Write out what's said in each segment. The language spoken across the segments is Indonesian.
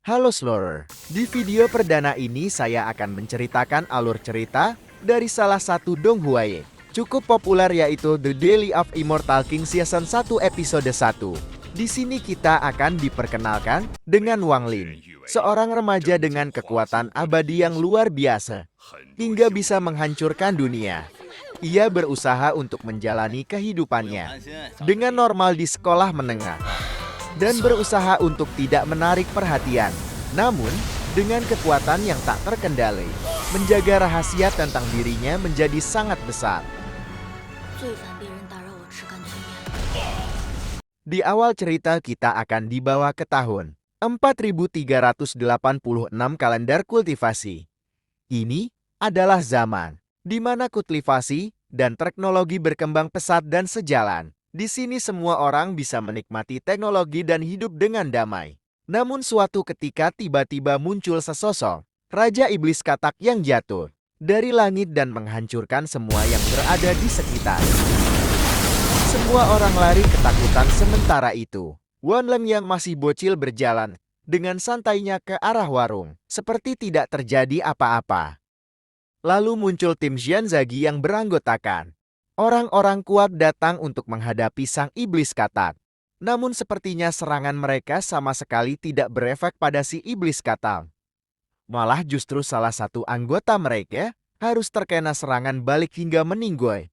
Halo Slower, di video perdana ini saya akan menceritakan alur cerita dari salah satu Donghuaye cukup populer yaitu The Daily of Immortal King Season 1 episode 1. Di sini kita akan diperkenalkan dengan Wang Lin, seorang remaja dengan kekuatan abadi yang luar biasa, hingga bisa menghancurkan dunia. Ia berusaha untuk menjalani kehidupannya dengan normal di sekolah menengah dan berusaha untuk tidak menarik perhatian. Namun, dengan kekuatan yang tak terkendali, menjaga rahasia tentang dirinya menjadi sangat besar. Di awal cerita kita akan dibawa ke tahun 4386 kalender kultivasi. Ini adalah zaman di mana kultivasi dan teknologi berkembang pesat dan sejalan. Di sini semua orang bisa menikmati teknologi dan hidup dengan damai. Namun suatu ketika tiba-tiba muncul sesosok Raja Iblis Katak yang jatuh dari langit dan menghancurkan semua yang berada di sekitar. Semua orang lari ketakutan sementara itu. Wan Leng yang masih bocil berjalan dengan santainya ke arah warung, seperti tidak terjadi apa-apa. Lalu muncul tim Xianzagi yang beranggotakan orang-orang kuat datang untuk menghadapi sang iblis katak. Namun sepertinya serangan mereka sama sekali tidak berefek pada si iblis katak. Malah justru salah satu anggota mereka harus terkena serangan balik hingga meninggoy.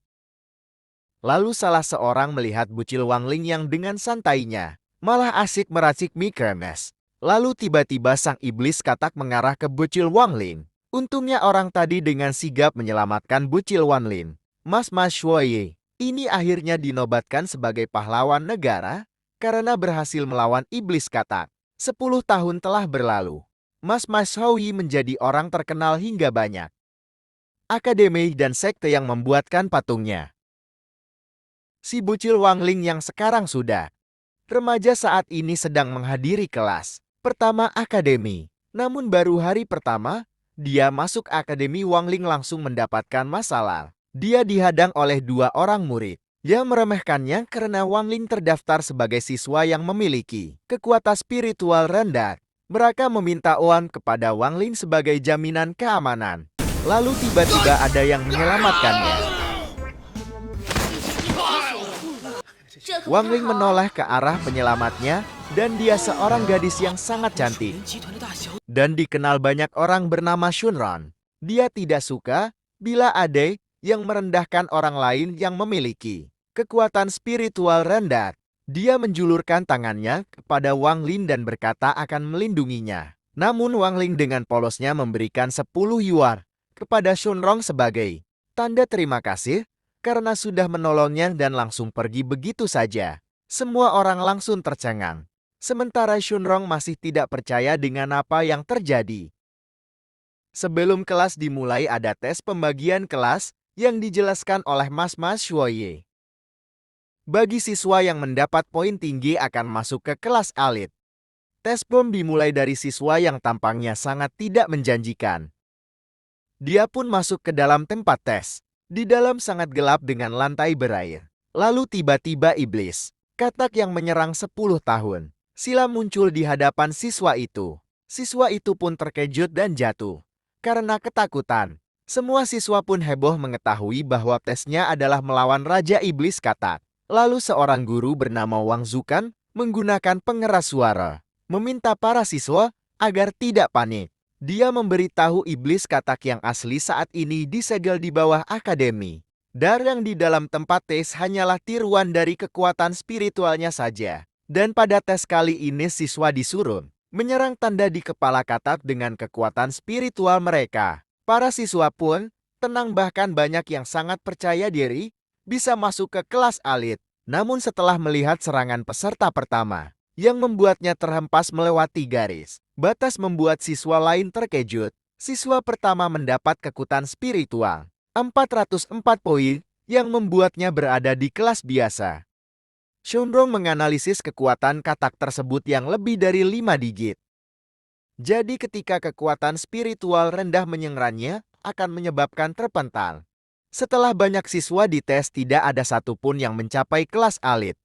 Lalu salah seorang melihat bucil Wang Ling yang dengan santainya malah asik meracik mie kremes. Lalu tiba-tiba sang iblis katak mengarah ke bucil Wang Ling. Untungnya orang tadi dengan sigap menyelamatkan bucil Wan Lin. Mas Shuoye ini akhirnya dinobatkan sebagai pahlawan negara karena berhasil melawan iblis katak. 10 tahun telah berlalu. Mas Shuoye menjadi orang terkenal hingga banyak akademi dan sekte yang membuatkan patungnya. Si bucil Wang Ling yang sekarang sudah remaja saat ini sedang menghadiri kelas pertama akademi. Namun baru hari pertama dia masuk akademi, Wang Ling langsung mendapatkan masalah. Dia dihadang oleh 2 orang murid yang meremehkannya karena Wang Ling terdaftar sebagai siswa yang memiliki kekuatan spiritual rendah. Mereka meminta uang kepada Wang Ling sebagai jaminan keamanan. Lalu tiba-tiba ada yang menyelamatkannya. Wang Ling menoleh ke arah penyelamatnya dan dia seorang gadis yang sangat cantik dan dikenal banyak orang bernama Shunron. Dia tidak suka bila ada yang merendahkan orang lain yang memiliki kekuatan spiritual rendah. Dia menjulurkan tangannya kepada Wang Lin dan berkata akan melindunginya. Namun Wang Ling dengan polosnya memberikan 10 yuan kepada Shunron sebagai tanda terima kasih karena sudah menolongnya dan langsung pergi begitu saja. Semua orang langsung tercengang. Sementara Shunrong masih tidak percaya dengan apa yang terjadi. Sebelum kelas dimulai ada tes pembagian kelas yang dijelaskan oleh Mas Shuoye. Bagi siswa yang mendapat poin tinggi akan masuk ke kelas elit. Tes bom dimulai dari siswa yang tampangnya sangat tidak menjanjikan. Dia pun masuk ke dalam tempat tes. Di dalam sangat gelap dengan lantai berair. Lalu tiba-tiba iblis katak yang menyerang 10 tahun silam muncul di hadapan siswa itu. Siswa itu pun terkejut dan jatuh karena ketakutan. Semua siswa pun heboh mengetahui bahwa tesnya adalah melawan Raja Iblis Katak. Lalu seorang guru bernama Wang Zukan menggunakan pengeras suara, meminta para siswa agar tidak panik. Dia memberitahu Iblis Katak yang asli saat ini disegel di bawah akademi. Dan yang di dalam tempat tes hanyalah tiruan dari kekuatan spiritualnya saja. Dan pada tes kali ini siswa disuruh menyerang tanda di kepala katak dengan kekuatan spiritual mereka. Para siswa pun tenang, bahkan banyak yang sangat percaya diri bisa masuk ke kelas elit. Namun setelah melihat serangan peserta pertama yang membuatnya terhempas melewati garis batas membuat siswa lain terkejut. Siswa pertama mendapat kekuatan spiritual 404 poin yang membuatnya berada di kelas biasa. Shunrong menganalisis kekuatan katak tersebut yang lebih dari 5 digit. Jadi ketika kekuatan spiritual rendah menyerangnya akan menyebabkan terpental. Setelah banyak siswa dites tidak ada satupun yang mencapai kelas elit.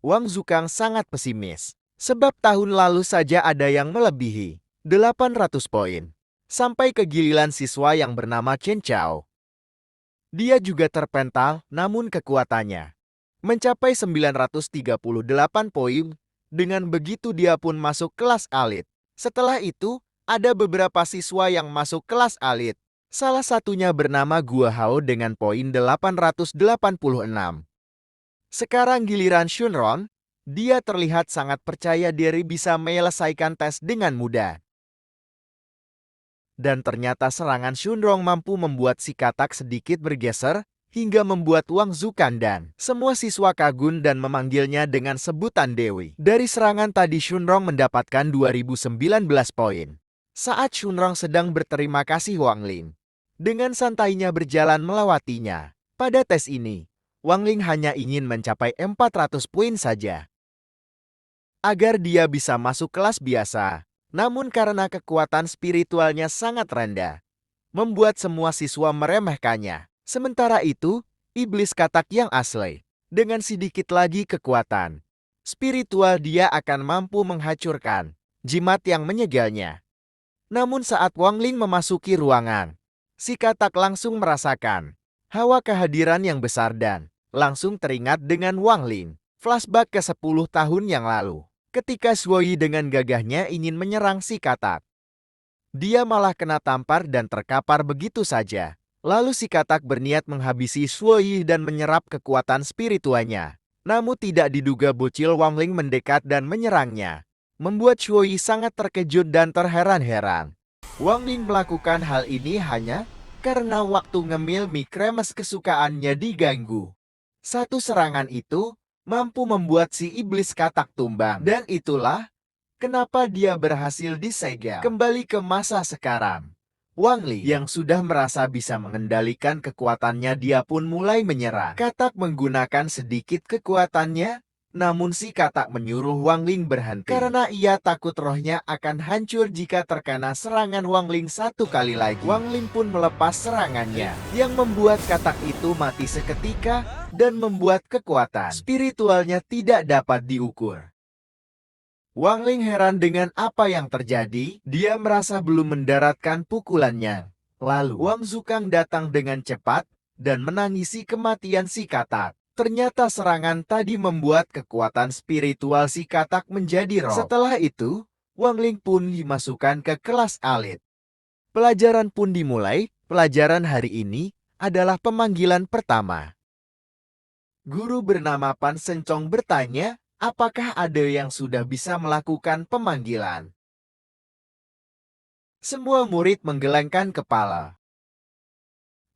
Wang Zukang sangat pesimis. Sebab tahun lalu saja ada yang melebihi 800 poin. Sampai ke giliran siswa yang bernama Chen Chao. Dia juga terpental, namun kekuatannya mencapai 938 poin. Dengan begitu dia pun masuk kelas elit. Setelah itu, ada beberapa siswa yang masuk kelas elit. Salah satunya bernama Guo Hao dengan poin 886. Sekarang giliran Shunron, dia terlihat sangat percaya diri bisa menyelesaikan tes dengan mudah. Dan ternyata serangan Shunrong mampu membuat si katak sedikit bergeser, hingga membuat Wang Zukan dan semua siswa kagum dan memanggilnya dengan sebutan Dewi. Dari serangan tadi Shunrong mendapatkan 2019 poin. Saat Shunrong sedang berterima kasih Wang Ling, dengan santainya berjalan melewatinya. Pada tes ini, Wang Ling hanya ingin mencapai 400 poin saja, agar dia bisa masuk kelas biasa. Namun karena kekuatan spiritualnya sangat rendah, membuat semua siswa meremehkannya. Sementara itu, iblis katak yang asli, dengan sedikit lagi kekuatan spiritual dia akan mampu menghancurkan jimat yang menyegelnya. Namun saat Wang Ling memasuki ruangan, si katak langsung merasakan hawa kehadiran yang besar dan langsung teringat dengan Wang Ling. Flashback ke 10 tahun yang lalu, ketika Shuoyi dengan gagahnya ingin menyerang si katak. Dia malah kena tampar dan terkapar begitu saja. Lalu si katak berniat menghabisi Shuoyi dan menyerap kekuatan spiritualnya. Namun tidak diduga bocil Wang Ling mendekat dan menyerangnya, membuat Shuoyi sangat terkejut dan terheran-heran. Wang Ling melakukan hal ini hanya karena waktu ngemil mie kremes kesukaannya diganggu. Satu serangan itu mampu membuat si iblis katak tumbang. Dan itulah kenapa dia berhasil disegel. Kembali ke masa sekarang, Wang Ling yang sudah merasa bisa mengendalikan kekuatannya, dia pun mulai menyerang. Katak menggunakan sedikit kekuatannya, namun si katak menyuruh Wang Ling berhenti. Karena ia takut rohnya akan hancur jika terkena serangan Wang Ling satu kali lagi. Wang Ling pun melepas serangannya, yang membuat katak itu mati seketika dan membuat kekuatan spiritualnya tidak dapat diukur. Wang Ling heran dengan apa yang terjadi, dia merasa belum mendaratkan pukulannya. Lalu Wang Zukang datang dengan cepat dan menangisi kematian si katak. Ternyata serangan tadi membuat kekuatan spiritual si katak menjadi roh. Setelah itu, Wang Ling pun dimasukkan ke kelas elit. Pelajaran pun dimulai. Pelajaran hari ini adalah pemanggilan pertama. Guru bernama Pan Sencong bertanya, apakah ada yang sudah bisa melakukan pemanggilan? Semua murid menggelengkan kepala.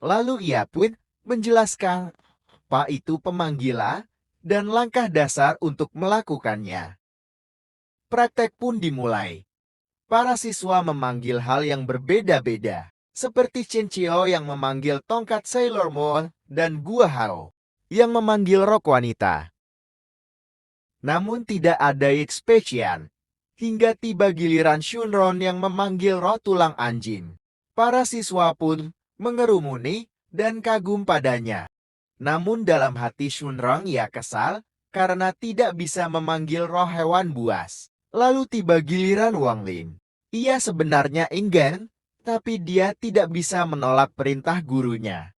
Lalu ia pun menjelaskan apa itu pemanggilan dan langkah dasar untuk melakukannya. Praktek pun dimulai. Para siswa memanggil hal yang berbeda-beda, seperti Chen Chio yang memanggil tongkat Sailor Moon dan Guo Hao yang memanggil rok wanita. Namun tidak ada spesial, hingga tiba giliran Shunron yang memanggil roh tulang anjing. Para siswa pun mengerumuni dan kagum padanya. Namun dalam hati Shunron ia kesal karena tidak bisa memanggil roh hewan buas. Lalu tiba giliran Wang Ling. Ia sebenarnya enggan, tapi dia tidak bisa menolak perintah gurunya.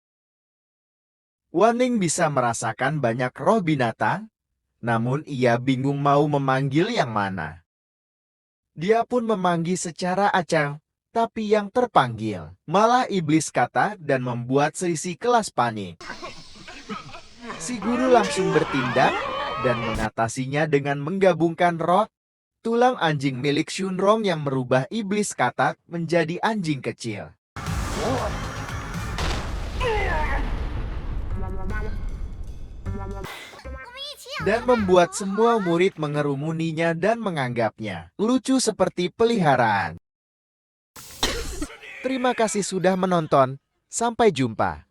Wang Ling bisa merasakan banyak roh binatang, namun ia bingung mau memanggil yang mana. Dia pun memanggil secara acak, tapi yang terpanggil malah iblis kata dan membuat seisi kelas panik. Si guru langsung bertindak dan mengatasinya dengan menggabungkan roh tulang anjing milik Shunrong yang merubah iblis katak menjadi anjing kecil. Dan membuat semua murid mengerumuninya dan menganggapnya lucu seperti peliharaan. Terima kasih sudah menonton. Sampai jumpa.